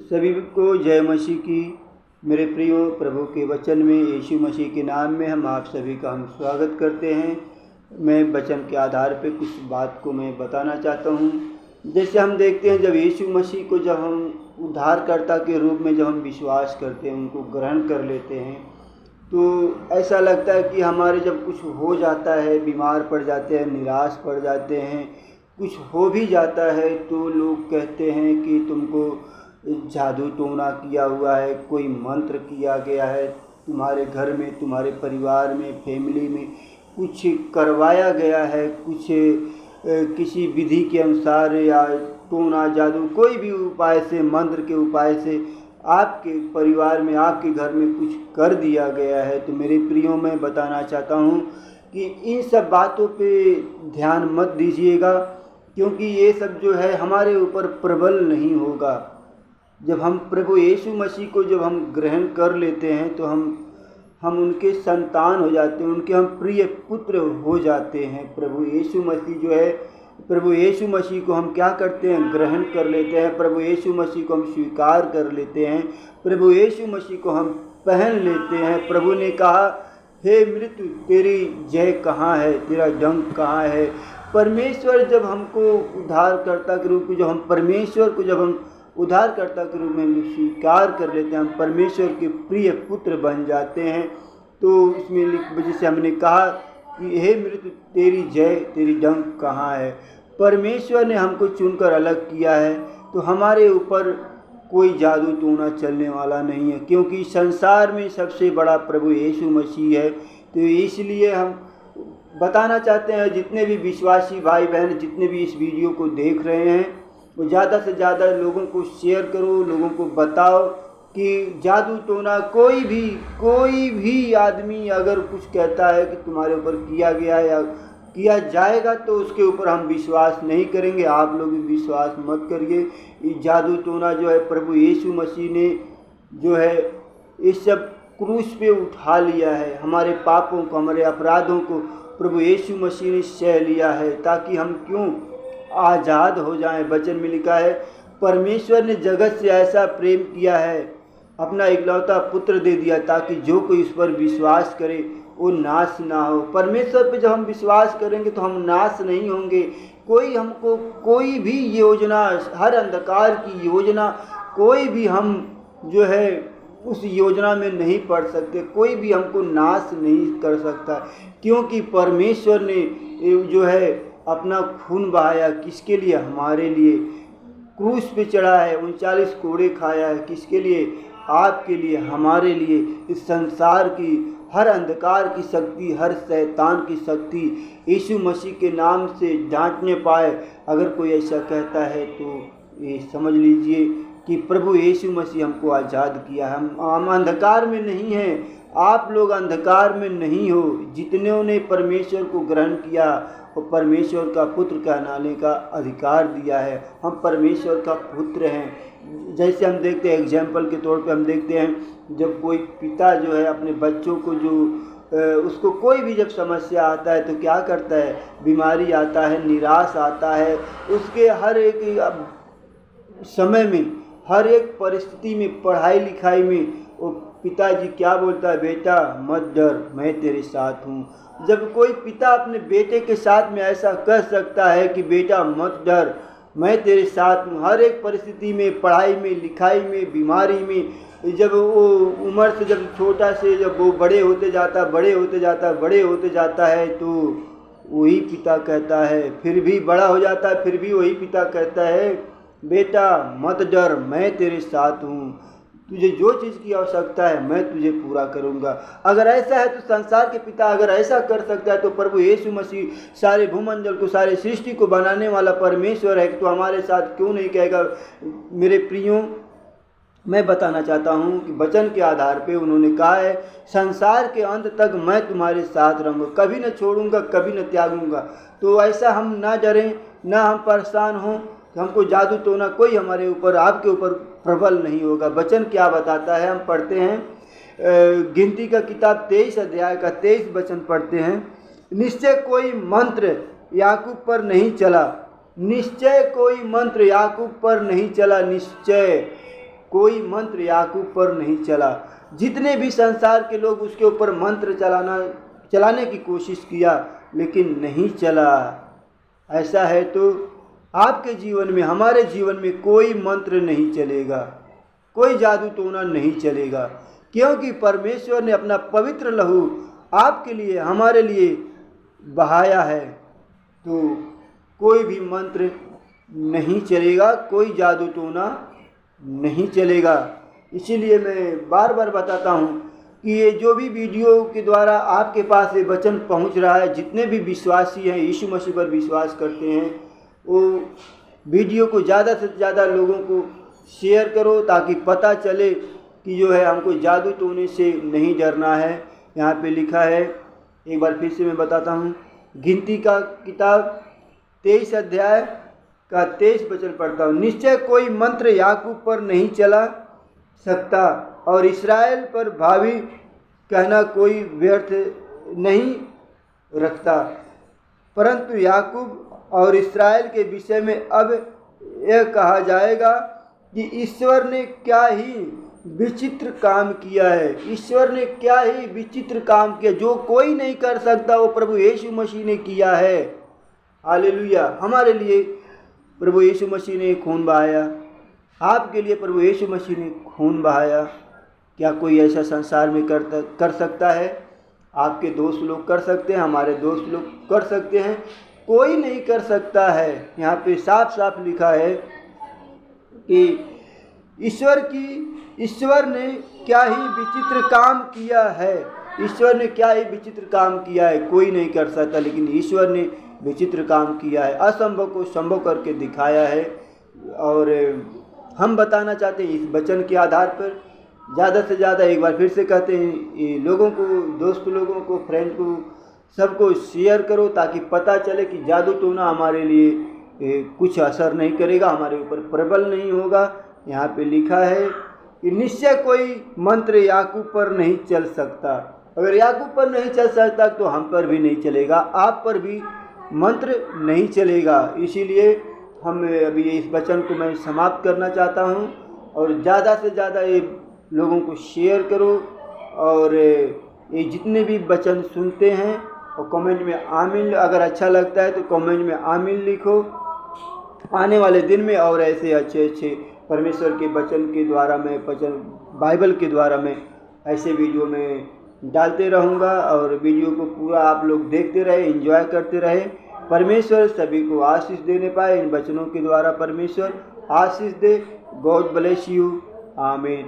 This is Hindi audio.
सभी को जय मसीह की। मेरे प्रियो, प्रभु के वचन में यीशु मसीह के नाम में हम आप सभी का हम स्वागत करते हैं। मैं वचन के आधार पे कुछ बात को मैं बताना चाहता हूँ। जैसे हम देखते हैं, जब यीशु मसीह को जब हम उद्धारकर्ता के रूप में जब हम विश्वास करते हैं, उनको ग्रहण कर लेते हैं, तो ऐसा लगता है कि हमारे जब कुछ हो जाता है, बीमार पड़ जाते हैं, निराश पड़ जाते हैं, कुछ हो भी जाता है, तो लोग कहते हैं कि तुमको जादू टोना किया हुआ है, कोई मंत्र किया गया है, तुम्हारे घर में, तुम्हारे परिवार में, फैमिली में कुछ करवाया गया है, कुछ किसी विधि के अनुसार या टोना जादू कोई भी उपाय से, मंत्र के उपाय से आपके परिवार में, आपके घर में कुछ कर दिया गया है। तो मेरे प्रियो, मैं बताना चाहता हूँ कि इन सब बातों पे ध्यान मत दीजिएगा, क्योंकि ये सब जो है हमारे ऊपर प्रबल नहीं होगा। जब हम प्रभु यीशु मसीह को जब हम ग्रहण कर लेते हैं, तो हम उनके संतान हो जाते हैं, उनके हम प्रिय पुत्र हो जाते हैं। प्रभु यीशु मसीह जो है, प्रभु यीशु मसीह को हम क्या करते हैं? ग्रहण कर लेते हैं। प्रभु यीशु मसीह को हम स्वीकार कर लेते हैं। प्रभु यीशु मसीह को हम पहन लेते हैं। प्रभु ने कहा, हे मृत्यु तेरी जय कहाँ है, तेरा डंक कहाँ है। परमेश्वर जब हमको उद्धारकर्ता के रूप में, जब हम परमेश्वर को जब हम उद्धारकर्ता के रूप में स्वीकार कर लेते हैं, हम परमेश्वर के प्रिय पुत्र बन जाते हैं। तो इसमें वजह से हमने कहा कि हे मृत्यु तेरी जय, तेरी डंक कहाँ है। परमेश्वर ने हमको चुनकर अलग किया है, तो हमारे ऊपर कोई जादू टोना चलने वाला नहीं है, क्योंकि संसार में सबसे बड़ा प्रभु यीशु मसीह है। तो इसलिए हम बताना चाहते हैं, जितने भी विश्वासी भाई बहन, जितने भी इस वीडियो को देख रहे हैं, वो ज़्यादा से ज़्यादा लोगों को शेयर करो, लोगों को बताओ कि जादू टोना कोई भी आदमी अगर कुछ कहता है कि तुम्हारे ऊपर किया गया या किया जाएगा, तो उसके ऊपर हम विश्वास नहीं करेंगे। आप लोग भी विश्वास मत करिए। ये जादू टोना जो है, प्रभु यीशु मसीह ने जो है इस सब क्रूस पे उठा लिया है। हमारे पापों को, हमारे अपराधों को प्रभु यीशु मसीह ने सह लिया है, ताकि हम क्यों आज़ाद हो जाएं। वचन में लिखा है, परमेश्वर ने जगत से ऐसा प्रेम किया है, अपना इकलौता पुत्र दे दिया, ताकि जो कोई इस पर विश्वास करे वो नाश ना हो। परमेश्वर पे जब हम विश्वास करेंगे तो हम नाश नहीं होंगे। कोई हमको कोई भी योजना, हर अंधकार की योजना, कोई भी हम जो है उस योजना में नहीं पड़ सकते। कोई भी हमको नाश नहीं कर सकता, क्योंकि परमेश्वर ने जो है अपना खून बहाया। किसके लिए? हमारे लिए। क्रूस पे चढ़ा है, 39 कोड़े खाया है। किसके लिए? आपके लिए, हमारे लिए। इस संसार की हर अंधकार की शक्ति, हर शैतान की शक्ति यीशु मसीह के नाम से डांटने पाए। अगर कोई ऐसा कहता है तो ये समझ लीजिए कि प्रभु यीशु मसीह हमको आज़ाद किया है। हम अंधकार में नहीं हैं। आप लोग अंधकार में नहीं हो। जितनों ने परमेश्वर को ग्रहण किया, वो परमेश्वर का पुत्र कहलाने का अधिकार दिया है। हम परमेश्वर का पुत्र हैं। जैसे हम देखते हैं, एग्जाम्पल के तौर पे हम देखते हैं, जब कोई पिता जो है अपने बच्चों को उसको कोई भी जब समस्या आता है तो क्या करता है? बीमारी आता है, निराश आता है, उसके हर एक समय में, हर एक परिस्थिति में, पढ़ाई लिखाई में, वो पिताजी क्या बोलता है? बेटा मत डर, मैं तेरे साथ हूँ। जब कोई पिता अपने बेटे के साथ में ऐसा कह सकता है कि बेटा मत डर, मैं तेरे साथ हूँ, हर एक परिस्थिति में, पढ़ाई में, लिखाई में, बीमारी में, जब वो उम्र से जब छोटा से जब वो बड़े होते जाता है, तो वही पिता कहता है, फिर भी बड़ा हो जाता है, फिर भी वही पिता कहता है, बेटा मत डर, मैं तेरे साथ हूँ, तुझे जो चीज़ की आवश्यकता है मैं तुझे पूरा करूँगा। अगर ऐसा है तो संसार के पिता अगर ऐसा कर सकता है, तो प्रभु यीशु मसीह सारे भूमंडल को, सारे सृष्टि को बनाने वाला परमेश्वर है, तो हमारे साथ क्यों नहीं कहेगा? मेरे प्रियो, मैं बताना चाहता हूँ कि वचन के आधार पे उन्होंने कहा है, संसार के अंत तक मैं तुम्हारे साथ रहूँगा, कभी न छोड़ूंगा, कभी न त्यागूंगा। तो ऐसा हम ना डरें, ना हम परेशान हों। हमको जादू टोना कोई हमारे ऊपर, आपके ऊपर प्रबल नहीं होगा। वचन क्या बताता है? हम पढ़ते हैं, गिनती का किताब 23 अध्याय का 23 वचन पढ़ते हैं, निश्चय कोई मंत्र याकूब पर नहीं चला, निश्चय कोई मंत्र याकूब पर नहीं चला, निश्चय कोई मंत्र याकूब पर नहीं चला। जितने भी संसार के लोग उसके ऊपर मंत्र चलाने की कोशिश किया, लेकिन नहीं चला। ऐसा है तो आपके जीवन में, हमारे जीवन में कोई मंत्र नहीं चलेगा, कोई जादू टोना नहीं चलेगा, क्योंकि परमेश्वर ने अपना पवित्र लहू आपके लिए, हमारे लिए बहाया है। तो कोई भी मंत्र नहीं चलेगा, कोई जादू टोना नहीं चलेगा। इसीलिए मैं बार बार बताता हूँ कि ये जो भी वीडियो के द्वारा आपके पास ये वचन पहुँच रहा है, जितने भी विश्वासी हैं, यीशु मसीह पर विश्वास करते हैं, वो वीडियो को ज़्यादा से ज़्यादा लोगों को शेयर करो, ताकि पता चले कि जो है हमको जादू टोने से नहीं डरना है। यहाँ पे लिखा है, एक बार फिर से मैं बताता हूँ, गिनती का किताब 23 अध्याय का 23 वचन पढ़ता हूँ। निश्चय कोई मंत्र याकूब पर नहीं चला सकता और इस्राएल पर भावी कहना कोई व्यर्थ नहीं रखता, परंतु याकूब और इस्राएल के विषय में अब यह कहा जाएगा कि ईश्वर ने क्या ही विचित्र काम किया है। ईश्वर ने क्या ही विचित्र काम किया, जो कोई नहीं कर सकता वो प्रभु यीशु मसीह ने किया है। हालेलुया। हमारे लिए प्रभु यीशु मसीह ने खून बहाया, आपके लिए प्रभु यीशु मसीह ने खून बहाया। क्या कोई ऐसा संसार में कर सकता है? आपके दोस्त लोग कर सकते हैं, हमारे दोस्त लोग कर सकते हैं, कोई नहीं कर सकता है। यहाँ पे साफ साफ लिखा है कि ईश्वर ने क्या ही विचित्र काम किया है। ईश्वर ने क्या ही विचित्र काम किया है, कोई नहीं कर सकता, लेकिन ईश्वर ने विचित्र काम किया है, असंभव को संभव करके दिखाया है। और हम बताना चाहते हैं इस वचन के आधार पर, ज़्यादा से ज़्यादा एक बार फिर से कहते हैं, ये लोगों को, दोस्त लोगों को, फ्रेंड को, सबको शेयर करो, ताकि पता चले कि जादू टोना हमारे लिए कुछ असर नहीं करेगा, हमारे ऊपर प्रबल नहीं होगा। यहाँ पे लिखा है कि निश्चय कोई मंत्र याकूब पर नहीं चल सकता। अगर याकूब पर नहीं चल सकता तो हम पर भी नहीं चलेगा, आप पर भी मंत्र नहीं चलेगा। इसीलिए हम अभी इस वचन को मैं समाप्त करना चाहता हूँ, और ज़्यादा से ज़्यादा ये लोगों को शेयर करो, और ये जितने भी वचन सुनते हैं और कमेंट में आमीन, अगर अच्छा लगता है तो कमेंट में आमीन लिखो। आने वाले दिन में और ऐसे अच्छे अच्छे परमेश्वर के वचन के द्वारा बाइबल के द्वारा मैं ऐसे वीडियो में डालते रहूँगा, और वीडियो को पूरा आप लोग देखते रहे, एंजॉय करते रहे। परमेश्वर सभी को आशीष देने पाए, इन वचनों के द्वारा परमेश्वर आशीष दे। God bless you. आमीन।